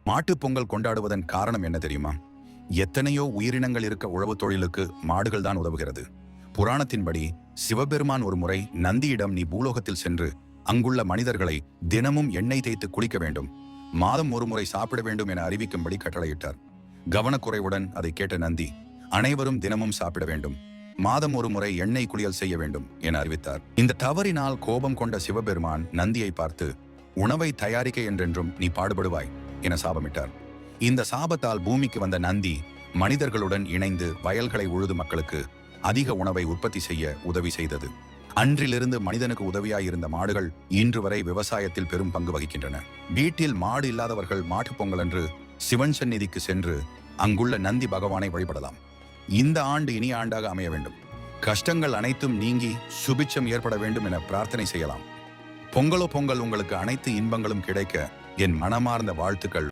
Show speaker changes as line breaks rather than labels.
மாட்டுப் பொங்கல் கொண்டாடுவதன் காரணம் என்ன தெரியுமா? எத்தனையோ உயிரினங்கள் இருக்க உழவு தொழிலுக்கு மாடுகள் தான் உதவுகிறது. புராணத்தின்படி சிவபெருமான் ஒரு முறை நந்தியிடம், நீ பூலோகத்தில் சென்று அங்குள்ள மனிதர்களை தினமும் எண்ணெய் தேய்த்து குளிக்க வேண்டும், மாதம் ஒரு முறை சாப்பிட வேண்டும் என அறிவிக்கும்படி கட்டளையிட்டார். கவனக்குறைவுடன் அதை கேட்ட நந்தி, அனைவரும் தினமும் சாப்பிட வேண்டும், மாதம் ஒரு முறை எண்ணெய் குளியல் செய்ய வேண்டும் என அறிவித்தார். இந்த தவறினால் கோபம் கொண்ட சிவபெருமான் நந்தியை பார்த்து, உணவை தயாரிக்க என்றென்றும் நீ பாடுபடுவாய் என சாபமிட்டார். இந்த சாபத்தால் பூமிக்கு வந்த நந்தி மனிதர்களுடன் இணைந்து வயல்களை உழுது மக்களுக்கு அதிக உணவை உற்பத்தி செய்ய உதவி செய்தது. அன்றிலிருந்து மனிதனுக்கு உதவியாயிருந்த மாடுகள் இன்று வரை விவசாயத்தில் பெரும் பங்கு வகிக்கின்றன. வீட்டில் மாடு இல்லாதவர்கள் மாட்டுப் பொங்கல் அன்று சிவன் சந்நிதிக்கு சென்று அங்குள்ள நந்தி பகவானை வழிபடலாம். இந்த ஆண்டு இனிய ஆண்டாக அமைய வேண்டும், கஷ்டங்கள் அனைத்தும் நீங்கி சுபிட்சம் ஏற்பட வேண்டும் என பிரார்த்தனை செய்யலாம். பொங்கலோ பொங்கல், உங்களுக்கு அனைத்து இன்பங்களும் கிடைக்க என் மனமார்ந்த வாழ்த்துக்கள்.